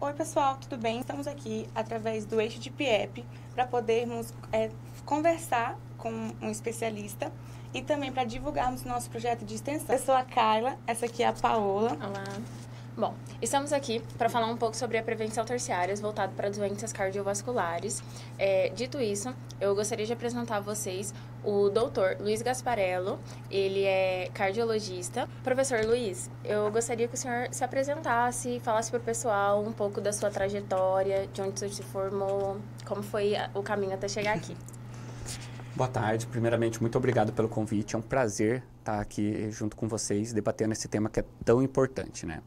Oi pessoal, tudo bem? Estamos aqui através do eixo de PIEP para podermos conversar com um especialista e também para divulgarmos nosso projeto de extensão. Eu sou a Carla, essa aqui é a Paola. Olá. Bom, estamos aqui para falar um pouco sobre a prevenção terciária voltada para doenças cardiovasculares. Dito isso, eu gostaria de apresentar a vocês o Dr. Luiz Gasparello. Ele é cardiologista. Professor Luiz, eu gostaria que o senhor se apresentasse, falasse para o pessoal um pouco da sua trajetória, de onde o senhor se formou, como foi o caminho até chegar aqui. Boa tarde. Primeiramente, muito obrigado pelo convite. É um prazer estar aqui junto com vocês, debatendo esse tema que é tão importante, né?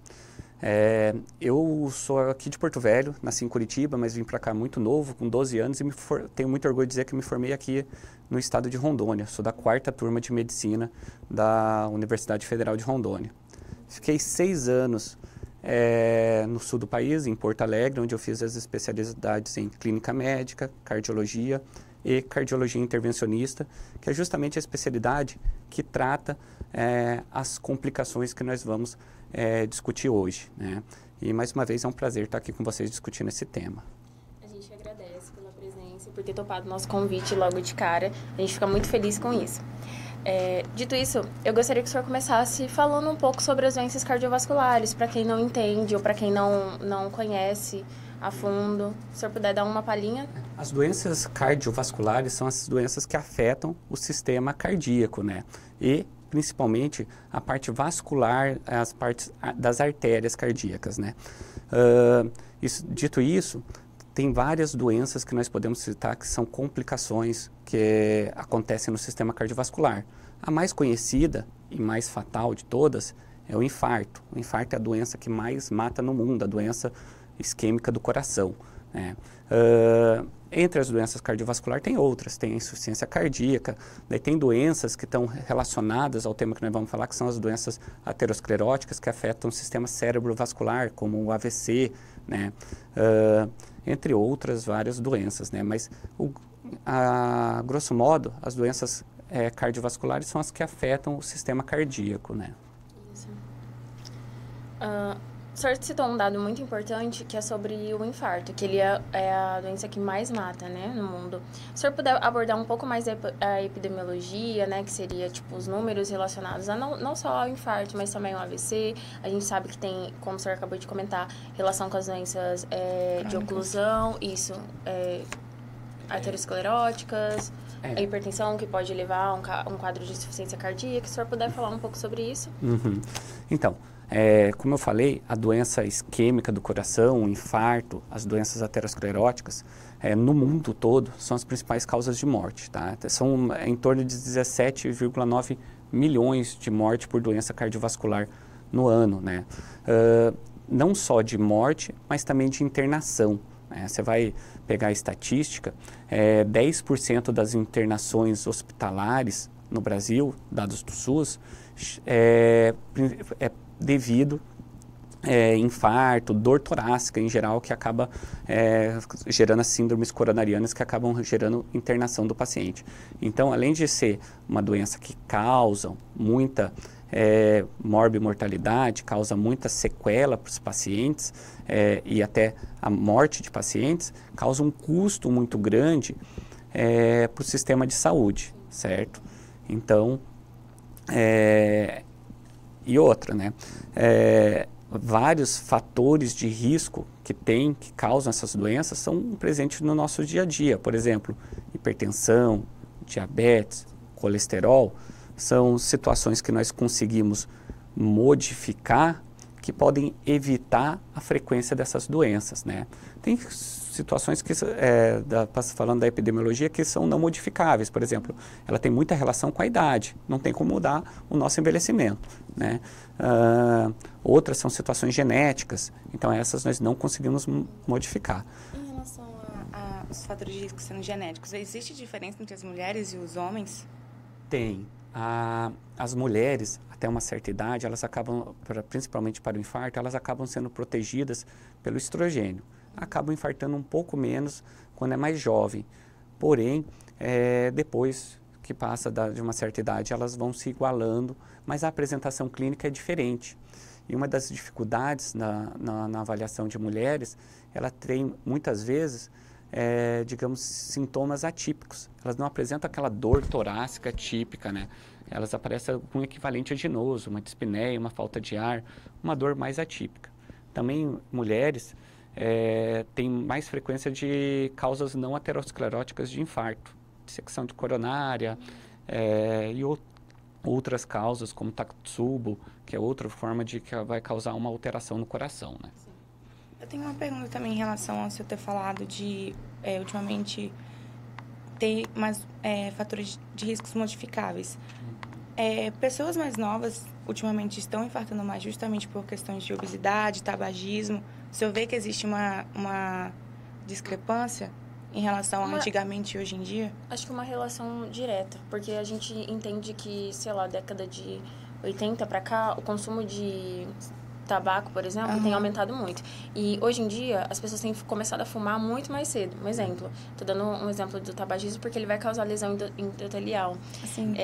Eu sou aqui de Porto Velho, nasci em Curitiba, mas vim para cá muito novo, com 12 anos, e tenho muito orgulho de dizer que me formei aqui no estado de Rondônia. Sou da 4ª turma de Medicina da Universidade Federal de Rondônia. Fiquei 6 anos no sul do país, em Porto Alegre, onde eu fiz as especialidades em clínica médica, cardiologia e cardiologia intervencionista, que é justamente a especialidade que trata as complicações que nós vamos discutir hoje, né? E mais uma vez é um prazer estar aqui com vocês discutindo esse tema. A gente agradece pela presença e por ter topado o nosso convite logo de cara. A gente fica muito feliz com isso. Dito isso, eu gostaria que o senhor começasse falando um pouco sobre as doenças cardiovasculares, para quem não entende ou para quem não conhece a fundo. Se o senhor puder dar uma palhinha. As doenças cardiovasculares são as doenças que afetam o sistema cardíaco, né? E principalmente a parte vascular, as partes das artérias cardíacas, né? Dito isso, tem várias doenças que nós podemos citar que são complicações que acontecem no sistema cardiovascular. A mais conhecida e mais fatal de todas é o infarto. O infarto é a doença que mais mata no mundo, a doença isquêmica do coração, né? Entre as doenças cardiovasculares tem outras, tem a insuficiência cardíaca, daí tem doenças que estão relacionadas ao tema que nós vamos falar, que são as doenças ateroscleróticas, que afetam o sistema cerebrovascular, como o AVC, né? Entre outras várias doenças, né? Mas, grosso modo, as doenças cardiovasculares são as que afetam o sistema cardíaco, né? Isso. O senhor citou um dado muito importante, que é sobre o infarto, que ele é a doença que mais mata, né, no mundo. Se o senhor puder abordar um pouco mais a epidemiologia, né, que seria, tipo, os números relacionados a não só ao infarto, mas também ao AVC. A gente sabe que tem, como o senhor acabou de comentar, relação com as doenças de oclusão, ateroscleróticas, a hipertensão, que pode levar a um quadro de insuficiência cardíaca. Se o senhor puder falar um pouco sobre isso. Uhum. Então, como eu falei, a doença isquêmica do coração, o infarto, as doenças ateroscleróticas, no mundo todo, são as principais causas de morte, tá? São em torno de 17,9 milhões de mortes por doença cardiovascular no ano, né? Não só de morte, mas também de internação. Você vai pegar a estatística, 10% das internações hospitalares no Brasil, dados do SUS, devido infarto, dor torácica em geral, que acaba gerando as síndromes coronarianas que acabam gerando internação do paciente. Então, além de ser uma doença que causa muita morbimortalidade, causa muita sequela para os pacientes e até a morte de pacientes, causa um custo muito grande para o sistema de saúde, certo? Então, e outra, né? Vários fatores de risco que causam essas doenças são presentes no nosso dia a dia. Por exemplo, hipertensão, diabetes, colesterol, são situações que nós conseguimos modificar que podem evitar a frequência dessas doenças, né? Tem situações que, falando da epidemiologia, que são não modificáveis. Por exemplo, ela tem muita relação com a idade, não tem como mudar o nosso envelhecimento, né? Outras são situações genéticas, então essas nós não conseguimos modificar. Em relação aos fatores de risco sendo genéticos, existe diferença entre as mulheres e os homens? Tem. As mulheres, até uma certa idade, elas acabam, principalmente para o infarto, elas acabam sendo protegidas pelo estrogênio. Acabam infartando um pouco menos quando é mais jovem. Porém, depois que passa de uma certa idade, elas vão se igualando, mas a apresentação clínica é diferente. E uma das dificuldades na avaliação de mulheres, ela tem muitas vezes, digamos, sintomas atípicos. Elas não apresentam aquela dor torácica típica, né? Elas aparecem com um equivalente aginoso, uma dispneia, uma falta de ar, uma dor mais atípica. Também mulheres têm mais frequência de causas não ateroscleróticas de infarto, dissecção de coronária e outras causas, como Takotsubo, que é outra forma que vai causar uma alteração no coração, né? Eu tenho uma pergunta também em relação ao senhor ter falado de, ultimamente, ter mais fatores de riscos modificáveis. Pessoas mais novas, ultimamente, estão infartando mais justamente por questões de obesidade, tabagismo. O senhor vê que existe uma discrepância em relação a antigamente e hoje em dia? Acho que uma relação direta, porque a gente entende que, sei lá, década de 80 para cá, o consumo de tabaco, por exemplo, tem aumentado muito. E hoje em dia, as pessoas têm começado a fumar muito mais cedo. Um exemplo, tô dando um exemplo do tabagismo porque ele vai causar lesão endotelial. Assim.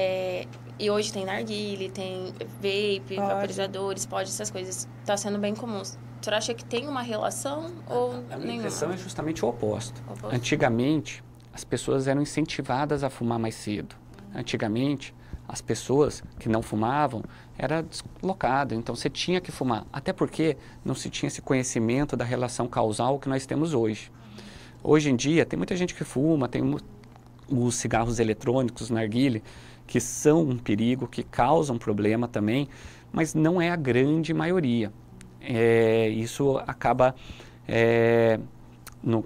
E hoje tem narguilé, tem vape, vaporizadores, pod, essas coisas. Tá sendo bem comum. Você acha que tem uma relação ou A minha nenhuma? impressão é justamente o oposto. Antigamente, as pessoas eram incentivadas a fumar mais cedo. Antigamente, as pessoas que não fumavam era deslocado, então você tinha que fumar. Até porque não se tinha esse conhecimento da relação causal que nós temos hoje. Hoje em dia, tem muita gente que fuma, tem os cigarros eletrônicos, narguilé, que são um perigo, que causam problema também, mas não é a grande maioria. Isso acaba,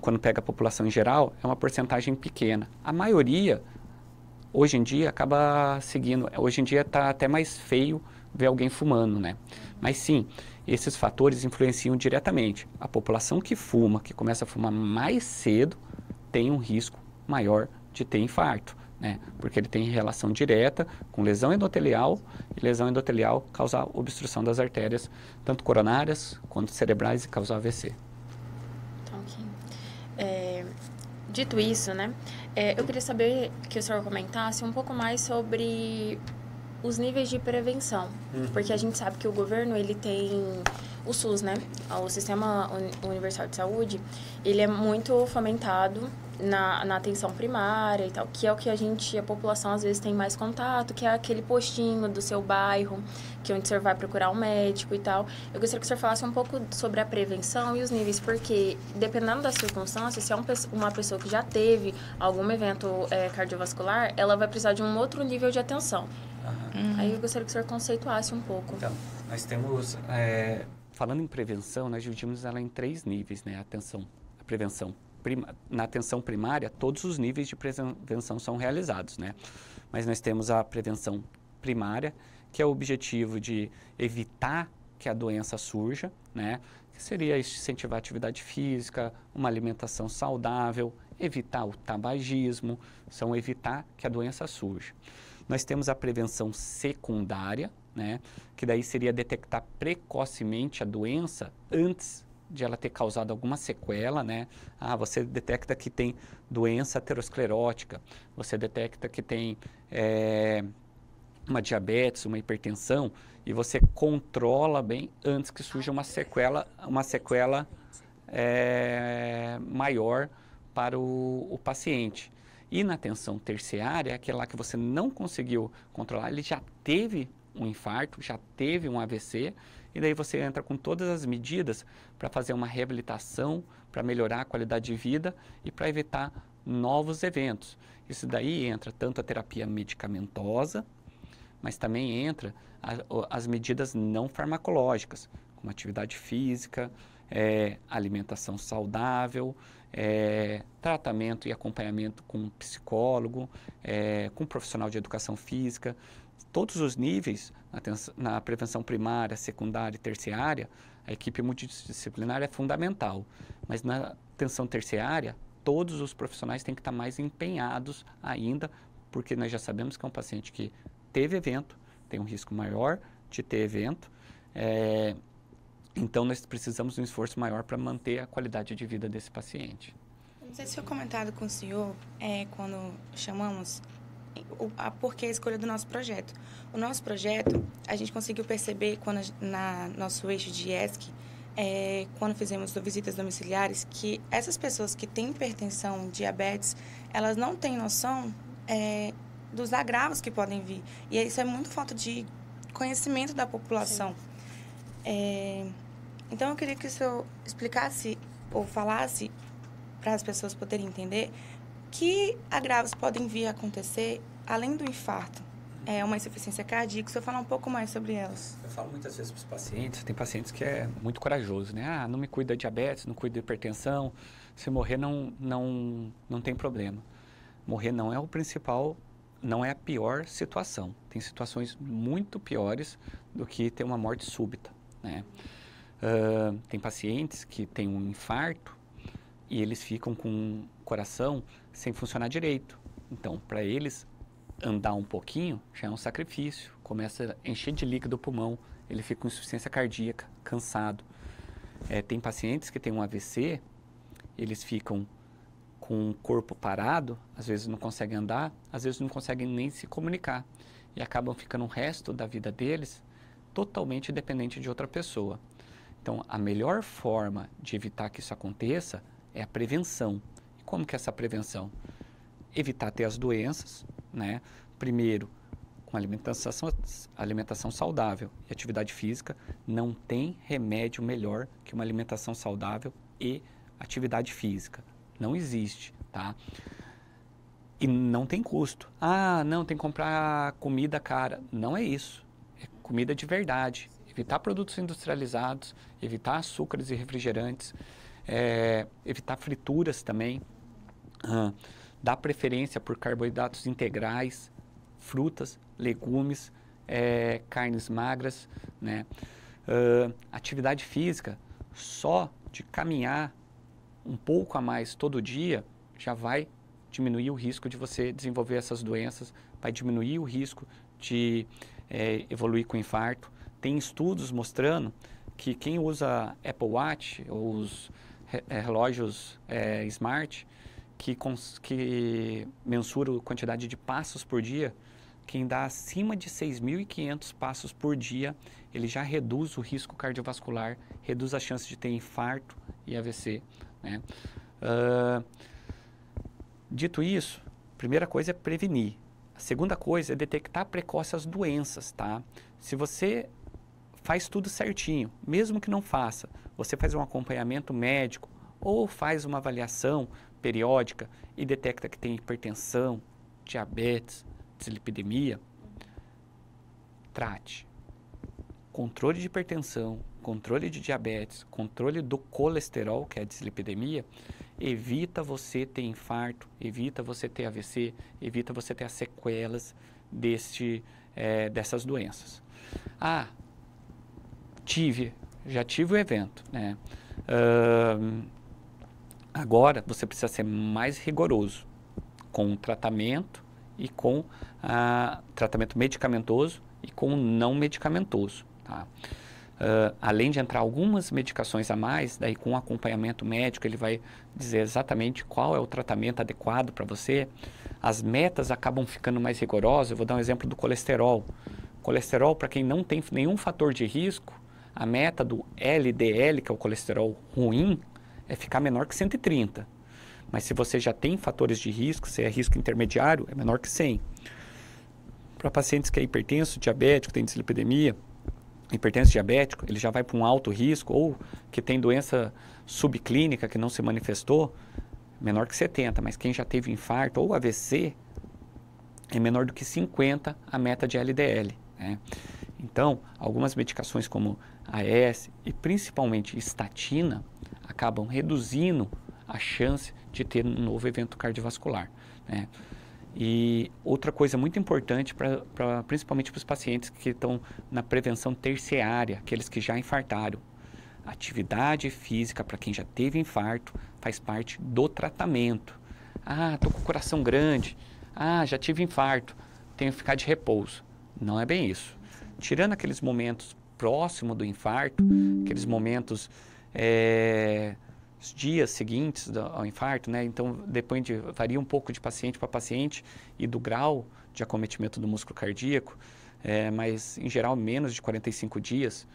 quando pega a população em geral, é uma porcentagem pequena. A maioria, hoje em dia, acaba seguindo. Hoje em dia está até mais feio ver alguém fumando, né? Mas sim, esses fatores influenciam diretamente. A população que fuma, que começa a fumar mais cedo, tem um risco maior de ter infarto, né? Porque ele tem relação direta com lesão endotelial, e lesão endotelial causar obstrução das artérias, tanto coronárias quanto cerebrais, e causar AVC. Então, aqui. Dito isso, né? Eu queria saber que o senhor comentasse um pouco mais sobre os níveis de prevenção, porque a gente sabe que o governo, ele tem o SUS, né? O Sistema Universal de Saúde, ele é muito fomentado na atenção primária e tal, que é o que a população às vezes tem mais contato, que é aquele postinho do seu bairro, que é onde o senhor vai procurar um médico e tal. Eu gostaria que o senhor falasse um pouco sobre a prevenção e os níveis, porque dependendo das circunstâncias, se é uma pessoa que já teve algum evento cardiovascular, ela vai precisar de um outro nível de atenção. Aí eu gostaria que o senhor conceituasse um pouco. Então, nós temos, falando em prevenção, nós dividimos ela em 3 níveis, né? A prevenção. Na atenção primária, todos os níveis de prevenção são realizados, né? Mas nós temos a prevenção primária, que é o objetivo de evitar que a doença surja, né? Que seria incentivar a atividade física, uma alimentação saudável, evitar o tabagismo, são evitar que a doença surja. Nós temos a prevenção secundária, né? Que daí seria detectar precocemente a doença antes de ela ter causado alguma sequela, né? Você detecta que tem doença aterosclerótica, você detecta que tem uma diabetes, uma hipertensão, e você controla bem antes que surja uma sequela maior para o paciente. E na atenção terciária, é aquela que você não conseguiu controlar, ele já teve um infarto, já teve um AVC, e daí você entra com todas as medidas para fazer uma reabilitação, para melhorar a qualidade de vida e para evitar novos eventos. Isso daí entra tanto a terapia medicamentosa, mas também entra as medidas não farmacológicas, como atividade física, alimentação saudável, tratamento e acompanhamento com um psicólogo, com um profissional de educação física. Todos os níveis, na prevenção primária, secundária e terciária, a equipe multidisciplinar é fundamental. Mas na atenção terciária, todos os profissionais têm que estar mais empenhados ainda, porque nós já sabemos que é um paciente que teve evento, tem um risco maior de ter evento, então nós precisamos de um esforço maior para manter a qualidade de vida desse paciente. Não sei se foi comentado com o senhor, quando chamamos por que a escolha do nosso projeto. O nosso projeto, a gente conseguiu perceber nosso eixo de ESC, quando fizemos visitas domiciliares, que essas pessoas que têm hipertensão, diabetes, elas não têm noção dos agravos que podem vir. E isso é muito falta de conhecimento da população. Então, eu queria que o senhor explicasse ou falasse para as pessoas poderem entender que agravos podem vir a acontecer além do infarto. Uma insuficiência cardíaca, se eu falar um pouco mais sobre elas. Eu falo muitas vezes para os pacientes, tem pacientes que é muito corajoso, né? Não me cuida de diabetes, não cuida de hipertensão, se morrer não tem problema. Morrer não é o principal, não é a pior situação. Tem situações muito piores do que ter uma morte súbita, né? Tem pacientes que têm um infarto e eles ficam com o coração sem funcionar direito. Então, para eles andar um pouquinho já é um sacrifício. Começa a encher de líquido o pulmão, ele fica com insuficiência cardíaca, cansado. Tem pacientes que têm um AVC, eles ficam com o corpo parado, às vezes não conseguem andar, às vezes não conseguem nem se comunicar. E acabam ficando o resto da vida deles totalmente dependente de outra pessoa. Então, a melhor forma de evitar que isso aconteça é a prevenção. E como que é essa prevenção? Evitar ter as doenças, né? Primeiro, com alimentação saudável e atividade física. Não tem remédio melhor que uma alimentação saudável e atividade física. Não existe, tá? E não tem custo. Não, tem que comprar comida cara. Não é isso. É comida de verdade. Evitar produtos industrializados, evitar açúcares e refrigerantes, evitar frituras também, dar preferência por carboidratos integrais, frutas, legumes, carnes magras, né? Atividade física, só de caminhar um pouco a mais todo dia, já vai diminuir o risco de você desenvolver essas doenças, vai diminuir o risco de evoluir com infarto. Tem estudos mostrando que quem usa Apple Watch ou os relógios smart, que mensura a quantidade de passos por dia, quem dá acima de 6.500 passos por dia, ele já reduz o risco cardiovascular, reduz a chance de ter infarto e AVC, né? Dito isso, a primeira coisa é prevenir. A segunda coisa é detectar precoce as doenças, tá? Se você faz tudo certinho, mesmo que não faça, você faz um acompanhamento médico ou faz uma avaliação periódica e detecta que tem hipertensão, diabetes, dislipidemia, trate. Controle de hipertensão, controle de diabetes, controle do colesterol, que é a dislipidemia, evita você ter infarto, evita você ter AVC, evita você ter as sequelas dessas doenças. Já tive o evento, né? Agora você precisa ser mais rigoroso com o tratamento e com tratamento medicamentoso e com o não medicamentoso, tá? Além de entrar algumas medicações a mais, daí com acompanhamento médico ele vai dizer exatamente qual é o tratamento adequado para você. As metas acabam ficando mais rigorosas. Eu vou dar um exemplo do colesterol. Colesterol, para quem não tem nenhum fator de risco, a meta do LDL, que é o colesterol ruim, é ficar menor que 130. Mas se você já tem fatores de risco, se é risco intermediário, é menor que 100. Para pacientes que é hipertenso, diabético, tem dislipidemia, hipertenso diabético, ele já vai para um alto risco, ou que tem doença subclínica que não se manifestou, menor que 70. Mas quem já teve infarto ou AVC, é menor do que 50 a meta de LDL, né? Então, algumas medicações como AS e principalmente estatina acabam reduzindo a chance de ter um novo evento cardiovascular, né? E outra coisa muito importante, principalmente para os pacientes que estão na prevenção terciária, aqueles que já infartaram, atividade física para quem já teve infarto faz parte do tratamento. Estou com o coração grande, já tive infarto, tenho que ficar de repouso. Não é bem isso. Tirando aqueles momentos próximos do infarto, aqueles momentos, os dias seguintes ao infarto, né? Então, varia um pouco de paciente para paciente e do grau de acometimento do músculo cardíaco, mas em geral menos de 45 dias.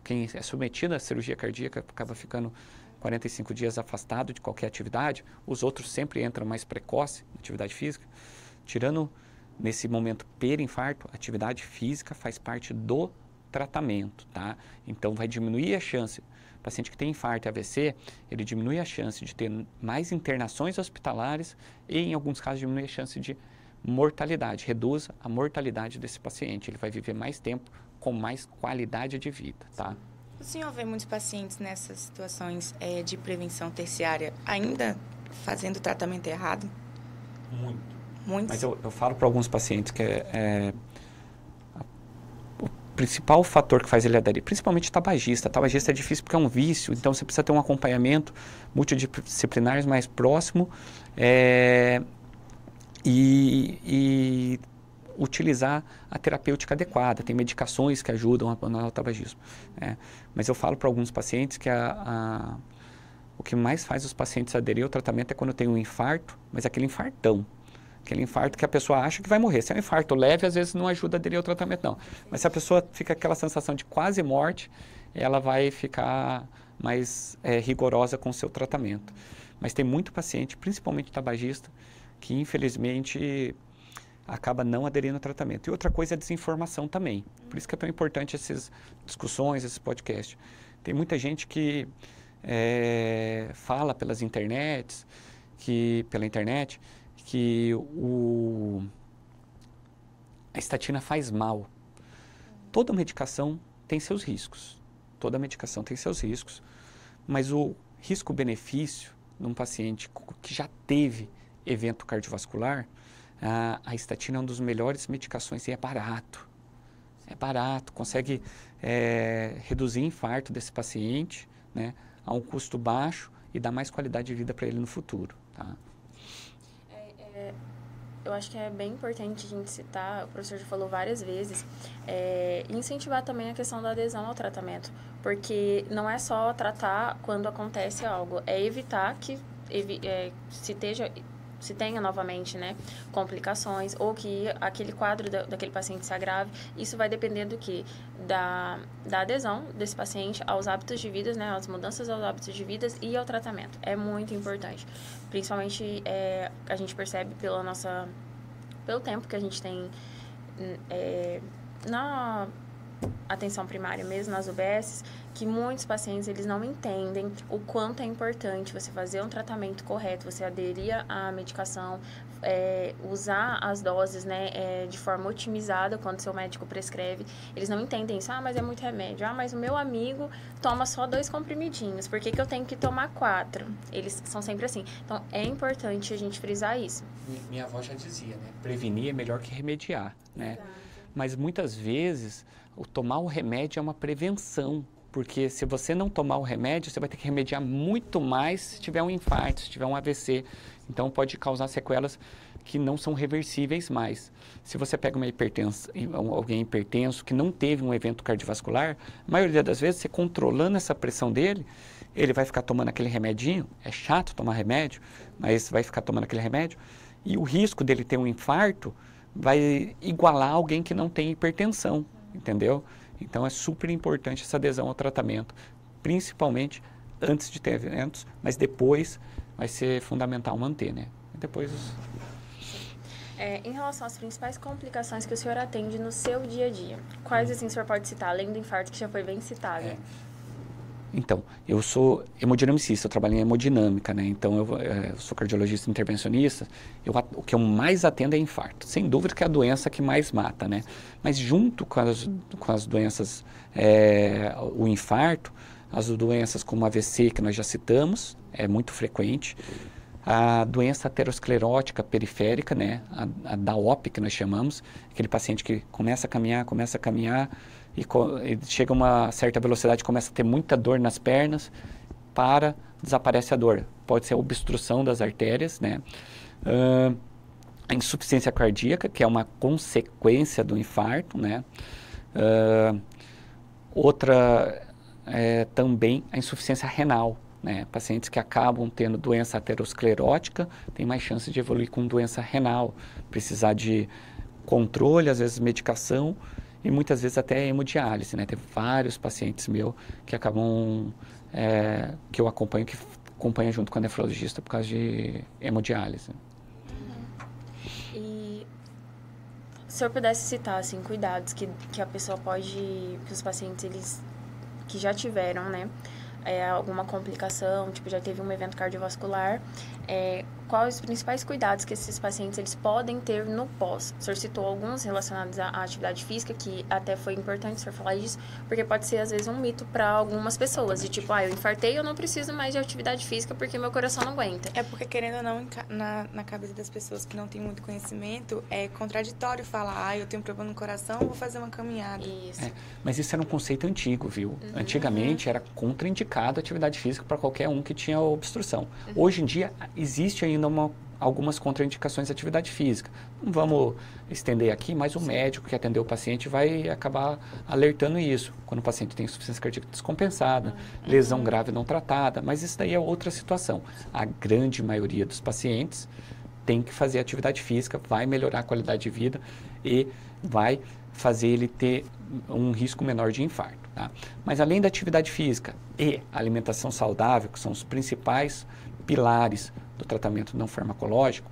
Quem é submetido à cirurgia cardíaca acaba ficando 45 dias afastado de qualquer atividade. Os outros sempre entram mais precoce na atividade física. Tirando nesse momento perinfarto, a atividade física faz parte do tratamento, tá? Então vai diminuir a chance. O paciente que tem infarto e AVC, ele diminui a chance de ter mais internações hospitalares e, em alguns casos, diminui a chance de mortalidade, reduz a mortalidade desse paciente. Ele vai viver mais tempo com mais qualidade de vida, tá? O senhor vê muitos pacientes nessas situações de prevenção terciária ainda fazendo o tratamento errado? Muito. Muitos? Mas eu falo para alguns pacientes que o principal fator que faz ele aderir, principalmente tabagista. Tabagista é difícil porque é um vício, então você precisa ter um acompanhamento multidisciplinar mais próximo e utilizar a terapêutica adequada. Tem medicações que ajudam no tabagismo. Mas eu falo para alguns pacientes que o que mais faz os pacientes aderir ao tratamento é quando tem um infarto, mas aquele infartão. Aquele infarto que a pessoa acha que vai morrer. Se é um infarto leve, às vezes não ajuda a aderir ao tratamento, não. Mas se a pessoa fica com aquela sensação de quase morte, ela vai ficar mais rigorosa com o seu tratamento. Mas tem muito paciente, principalmente tabagista, que infelizmente acaba não aderindo ao tratamento. E outra coisa é a desinformação também. Por isso que é tão importante essas discussões, esses podcasts. Tem muita gente que fala pela internet que a estatina faz mal. Toda medicação tem seus riscos. Toda medicação tem seus riscos. Mas o risco-benefício num paciente que já teve evento cardiovascular, a estatina é uma das melhores medicações e é barato. É barato, consegue reduzir o infarto desse paciente, né, a um custo baixo e dar mais qualidade de vida para ele no futuro. Tá? Eu acho que é bem importante a gente citar, o professor já falou várias vezes, incentivar também a questão da adesão ao tratamento, porque não é só tratar quando acontece algo, é evitar que se tenha novamente, né, complicações ou que aquele quadro daquele paciente se agrave. Isso vai depender do quê? Da adesão desse paciente aos hábitos de vida, né, às mudanças aos hábitos de vida e ao tratamento. É muito importante. Principalmente a gente percebe pelo tempo que a gente tem na atenção primária mesmo, nas UBSs, que muitos pacientes eles não entendem o quanto é importante você fazer um tratamento correto, você aderir à medicação, usar as doses, né, de forma otimizada quando seu médico prescreve. Eles não entendem isso, mas é muito remédio. Mas o meu amigo toma só 2 comprimidinhos, por que eu tenho que tomar 4? Eles são sempre assim. Então, é importante a gente frisar isso. Minha avó já dizia, né, prevenir é melhor que remediar, né? Exato. Mas muitas vezes, tomar o remédio é uma prevenção. Porque se você não tomar o remédio, você vai ter que remediar muito mais se tiver um infarto, se tiver um AVC. Então, pode causar sequelas que não são reversíveis mais. Se você pega alguém hipertenso que não teve um evento cardiovascular, a maioria das vezes, você controlando essa pressão dele, ele vai ficar tomando aquele remedinho. É chato tomar remédio, mas vai ficar tomando aquele remédio. E o risco dele ter um infarto vai igualar alguém que não tem hipertensão, entendeu? Então, é super importante essa adesão ao tratamento, principalmente antes de ter eventos, mas depois vai ser fundamental manter, né? E depois... Em relação às principais complicações que o senhor atende no seu dia a dia, quais assim o senhor pode citar, além do infarto que já foi bem citado? Então, eu sou hemodinamicista, eu trabalho em hemodinâmica, né? Então, eu sou cardiologista intervencionista, o que eu mais atendo é infarto. Sem dúvida que é a doença que mais mata, né? Mas junto com as doenças, o infarto, as doenças como AVC, que nós já citamos, é muito frequente. A doença aterosclerótica periférica, né? A DAOP, que nós chamamos, aquele paciente que começa a caminhar, e chega a uma certa velocidade, começa a ter muita dor nas pernas, desaparece a dor. Pode ser a obstrução das artérias, né? A insuficiência cardíaca, que é uma consequência do infarto, né? Outra também a insuficiência renal, né? Pacientes que acabam tendo doença aterosclerótica têm mais chance de evoluir com doença renal, precisar de controle, às vezes medicação e muitas vezes até hemodiálise, né? Teve vários pacientes meus que acabam, que eu acompanho, que acompanham junto com a nefrologista por causa de hemodiálise. E se o senhor pudesse citar, assim, cuidados que a pessoa pode, que os pacientes, eles, que já tiveram, né, alguma complicação, tipo, já teve um evento cardiovascular, quais os principais cuidados que esses pacientes, eles podem ter no pós? O senhor citou alguns relacionados à atividade física, que até foi importante o senhor falar disso, porque pode ser, às vezes, um mito para algumas pessoas, de tipo, eu infartei, eu não preciso mais de atividade física porque meu coração não aguenta. É porque, querendo ou não, na cabeça das pessoas que não têm muito conhecimento, é contraditório falar, eu tenho um problema no coração, vou fazer uma caminhada. Isso. Mas isso era um conceito antigo, viu? Antigamente era contraindicado a atividade física para qualquer um que tinha obstrução. Hoje em dia existe ainda algumas contraindicações à atividade física. Não vamos estender aqui, mas o médico que atendeu o paciente vai acabar alertando isso. Quando o paciente tem insuficiência cardíaca descompensada, lesão grave não tratada, mas isso daí é outra situação. A grande maioria dos pacientes tem que fazer atividade física, vai melhorar a qualidade de vida e vai fazer ele ter um risco menor de infarto. Tá? Mas além da atividade física e alimentação saudável, que são os principais pilares do tratamento não farmacológico,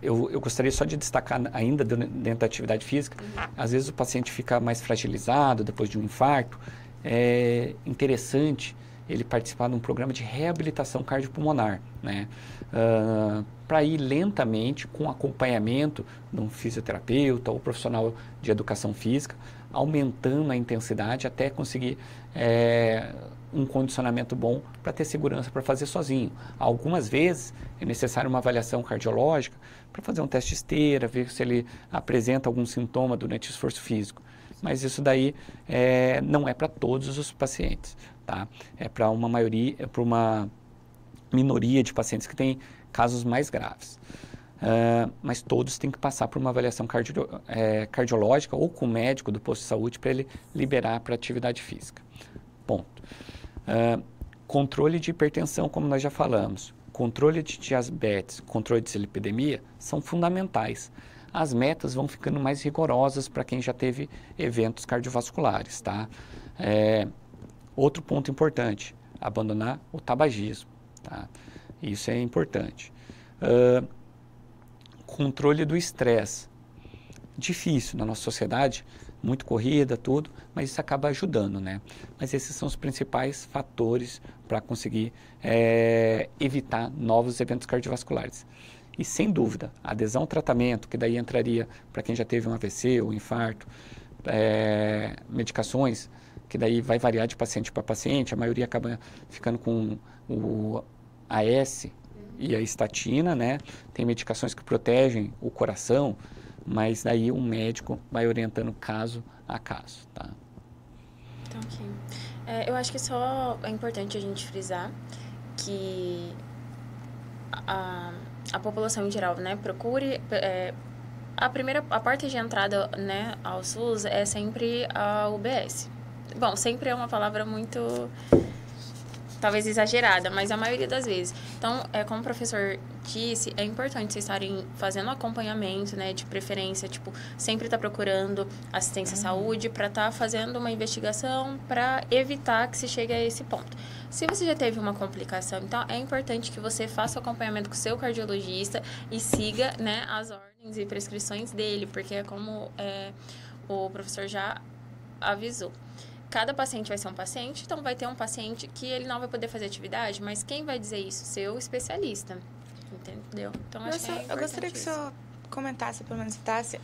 eu gostaria só de destacar ainda dentro da atividade física, às vezes o paciente fica mais fragilizado depois de um infarto, é interessante ele participar de um programa de reabilitação cardiopulmonar, né? Para ir lentamente com acompanhamento de um fisioterapeuta ou profissional de educação física, aumentando a intensidade até conseguir um condicionamento bom para ter segurança para fazer sozinho. Algumas vezes é necessário uma avaliação cardiológica para fazer um teste de esteira, ver se ele apresenta algum sintoma durante o esforço físico. Mas isso daí não é para todos os pacientes, tá? É para uma maioria, para uma minoria de pacientes que têm casos mais graves. Mas todos têm que passar por uma avaliação cardiológica ou com o médico do posto de saúde para ele liberar para atividade física. Ponto. Controle de hipertensão, como nós já falamos, controle de diabetes, controle de dislipidemia são fundamentais. As metas vão ficando mais rigorosas para quem já teve eventos cardiovasculares, tá? Outro ponto importante, abandonar o tabagismo, tá? Isso é importante. Controle do estresse. Difícil na nossa sociedade, muito corrida, tudo, mas isso acaba ajudando, né? Mas esses são os principais fatores para conseguir evitar novos eventos cardiovasculares. E sem dúvida, a adesão ao tratamento, que daí entraria para quem já teve um AVC ou infarto, medicações, que daí vai variar de paciente para paciente, a maioria acaba ficando com o AS e a estatina, né? Tem medicações que protegem o coração, mas daí um médico vai orientando caso a caso, tá? Então, ok. Eu acho que só é importante a gente frisar que a população em geral, né, procure... a porta de entrada, né, ao SUS é sempre a UBS. Bom, sempre é uma palavra muito... talvez exagerada, mas a maioria das vezes. Então, como o professor disse, é importante vocês estarem fazendo acompanhamento, né, de preferência, tipo, sempre estar procurando assistência à saúde para estar fazendo uma investigação para evitar que se chegue a esse ponto. Se você já teve uma complicação, então é importante que você faça o acompanhamento com o seu cardiologista e siga, né, as ordens e prescrições dele, porque é como o professor já avisou. Cada paciente vai ser um paciente, então vai ter um paciente que ele não vai poder fazer atividade, mas quem vai dizer isso? Seu especialista, entendeu? Então, acho que eu gostaria que o senhor comentasse, pelo menos citasse,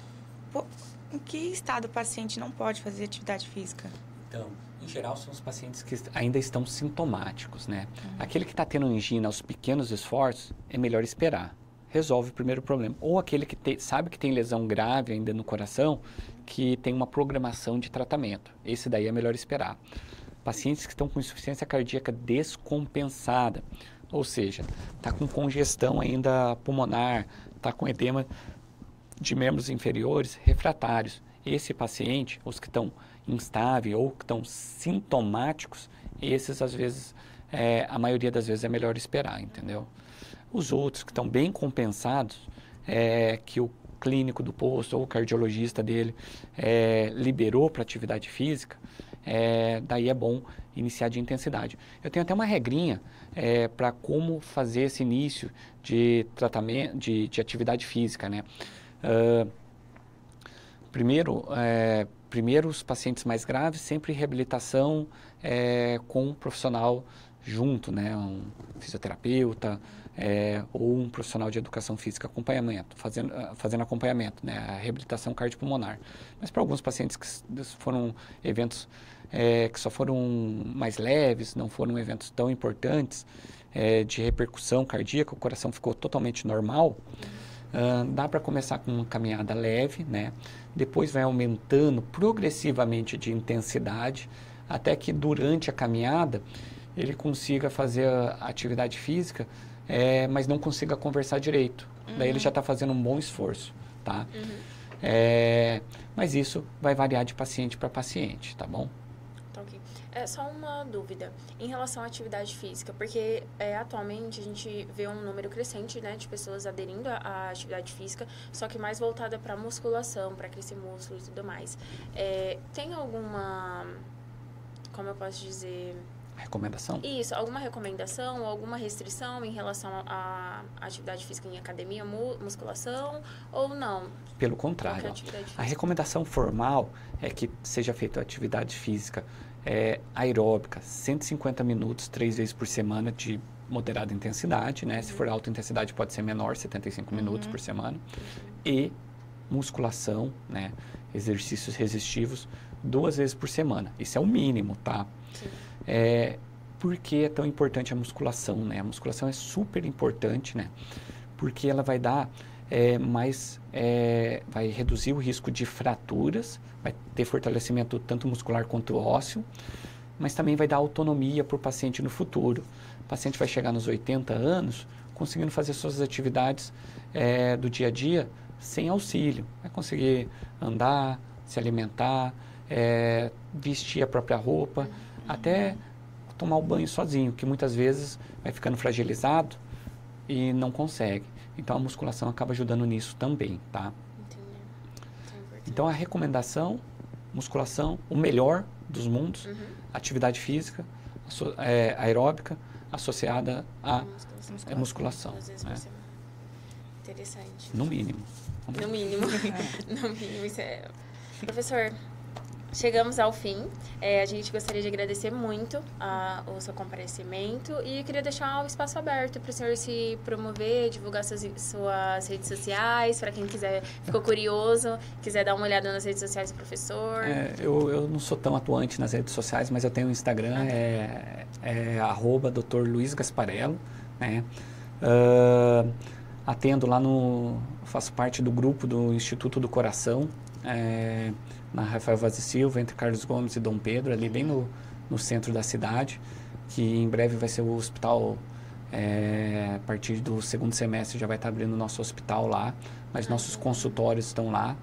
em que estado o paciente não pode fazer atividade física? Então, em geral, são os pacientes que ainda estão sintomáticos, né? Aquele que está tendo angina aos pequenos esforços, é melhor esperar. Resolve o primeiro problema. Ou aquele que sabe que tem lesão grave ainda no coração, que tem uma programação de tratamento. Esse daí é melhor esperar. Pacientes que estão com insuficiência cardíaca descompensada, ou seja, está com congestão ainda pulmonar, está com edema de membros inferiores refratários. Esse paciente, os que estão instáveis ou que estão sintomáticos, esses às vezes, a maioria das vezes é melhor esperar, entendeu? Os outros que estão bem compensados, que o clínico do posto ou o cardiologista dele liberou para atividade física, daí é bom iniciar de intensidade. Eu tenho até uma regrinha para como fazer esse início de tratamento, de atividade física, né? Primeiro, os pacientes mais graves, sempre reabilitação com um profissional junto, né? Um fisioterapeuta ou um profissional de educação física, acompanhamento, fazendo acompanhamento, né? A reabilitação cardiopulmonar. Mas para alguns pacientes que foram eventos que só foram mais leves, não foram eventos tão importantes de repercussão cardíaca, o coração ficou totalmente normal, dá para começar com uma caminhada leve, né? Depois vai aumentando progressivamente de intensidade, até que durante a caminhada ele consiga fazer a atividade física, mas não consiga conversar direito. Daí ele já está fazendo um bom esforço, tá? Mas isso vai variar de paciente para paciente, tá bom? Tá, ok. Só uma dúvida em relação à atividade física, porque atualmente a gente vê um número crescente, né, de pessoas aderindo à atividade física, só que mais voltada para musculação, para crescer músculo e tudo mais. Tem alguma, como eu posso dizer... Recomendação? Isso, alguma recomendação ou alguma restrição em relação à atividade física em academia, musculação, ou não? Pelo contrário, a recomendação formal é que seja feita atividade física aeróbica, 150 minutos, 3 vezes por semana, de moderada intensidade, né? Se for alta intensidade pode ser menor, 75 minutos por semana. E musculação, né? Exercícios resistivos, 2 vezes por semana. Isso é o mínimo, tá? Sim. Por que é tão importante a musculação, né? A musculação é super importante, né? Porque ela vai dar vai reduzir o risco de fraturas, vai ter fortalecimento tanto muscular quanto ósseo, mas também vai dar autonomia para o paciente no futuro. O paciente vai chegar nos 80 anos conseguindo fazer suas atividades do dia a dia sem auxílio. Vai conseguir andar, se alimentar, vestir a própria roupa, até tomar o banho sozinho, que muitas vezes vai ficando fragilizado e não consegue. Então, a musculação acaba ajudando nisso também, tá? Entendi. Então, a recomendação, musculação, o melhor dos mundos, atividade física, aeróbica, associada à musculação. Interessante. No mínimo. No mínimo. No mínimo, isso é... Professor, chegamos ao fim. A gente gostaria de agradecer muito o seu comparecimento e queria deixar o espaço aberto para o senhor se promover, divulgar suas redes sociais, para quem ficou curioso, quiser dar uma olhada nas redes sociais do professor. Eu não sou tão atuante nas redes sociais, mas eu tenho um Instagram, @Dr. Luiz Gasparello, né? Atendo lá faço parte do grupo do Instituto do Coração, na Rafael Vaz e Silva, entre Carlos Gomes e Dom Pedro, ali bem no centro da cidade, que em breve vai ser o hospital, a partir do segundo semestre já vai estar abrindo o nosso hospital lá, mas nossos consultórios estão lá.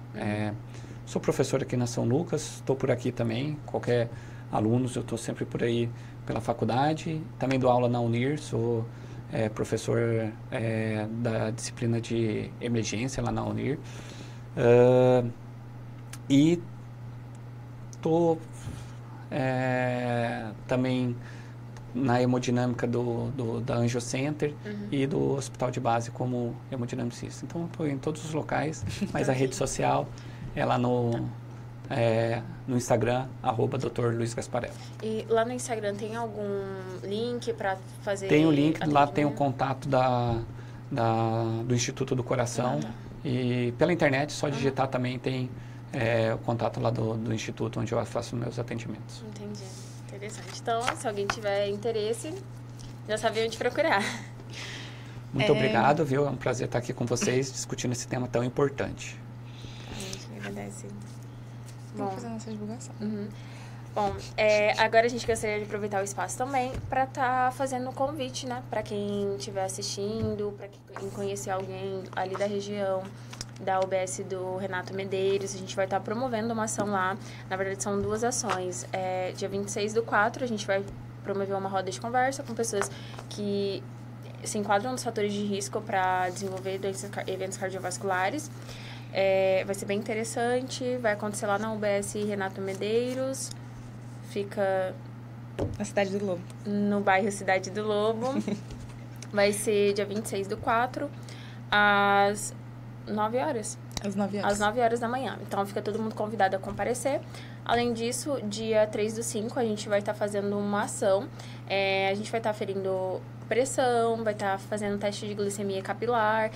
Sou professor aqui na São Lucas, estou por aqui também, qualquer aluno, eu estou sempre por aí pela faculdade, também dou aula na Unir, sou professor da disciplina de emergência lá na Unir, e estou também na hemodinâmica da Angio Center e do Hospital de Base como hemodinamicista. Então, estou em todos os locais, mas a rede social é lá no Instagram, @Dr. Luiz Gasparello. E lá no Instagram tem algum link para fazer? Tem o link, lá tem o contato do Instituto do Coração. E pela internet, só digitar também tem o contato lá do Instituto, onde eu faço meus atendimentos. Entendi. Interessante. Então, se alguém tiver interesse, já sabe onde procurar. Muito obrigado, viu? É um prazer estar aqui com vocês, discutindo esse tema tão importante. A gente agradece. Vamos fazer a nossa divulgação. Bom, agora a gente gostaria de aproveitar o espaço também para estar fazendo um convite, né? Para quem estiver assistindo, para quem conhecer alguém ali da região, da UBS do Renato Medeiros. A gente vai estar promovendo uma ação lá. Na verdade, são 2 ações. Dia 26/4, a gente vai promover uma roda de conversa com pessoas que se enquadram nos fatores de risco para desenvolver eventos cardiovasculares. Vai ser bem interessante, vai acontecer lá na UBS Renato Medeiros, fica Na Cidade do Lobo. no bairro Cidade do Lobo. Vai ser dia 26/4, às 9 horas. Às 9 horas. Às 9 horas da manhã. Então, fica todo mundo convidado a comparecer. Além disso, dia 3/5, a gente vai estar fazendo uma ação. A gente vai estar ferindo pressão, vai estar fazendo teste de glicemia capilar.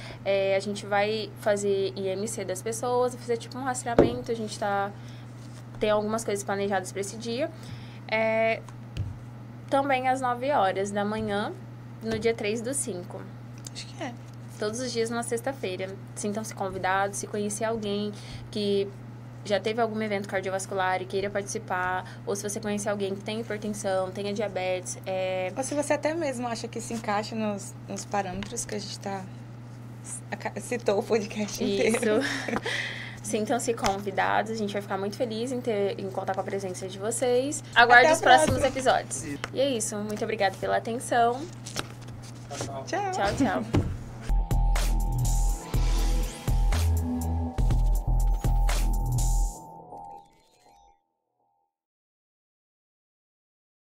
A gente vai fazer IMC das pessoas, fazer tipo um rastreamento. A gente tem algumas coisas planejadas para esse dia. Também às 9 horas da manhã, no dia 3/5. Acho que é. Todos os dias, numa sexta-feira. Sintam-se convidados, se conhecer alguém que já teve algum evento cardiovascular e queira participar, ou se você conhecer alguém que tem hipertensão, tenha diabetes. Ou se você até mesmo acha que se encaixa nos parâmetros que a gente citou o podcast inteiro. Isso. Sintam-se convidados, a gente vai ficar muito feliz em contar com a presença de vocês. Aguarde os próximos episódios. E é isso, muito obrigada pela atenção. Tchau, tchau. Tchau. Tchau, tchau.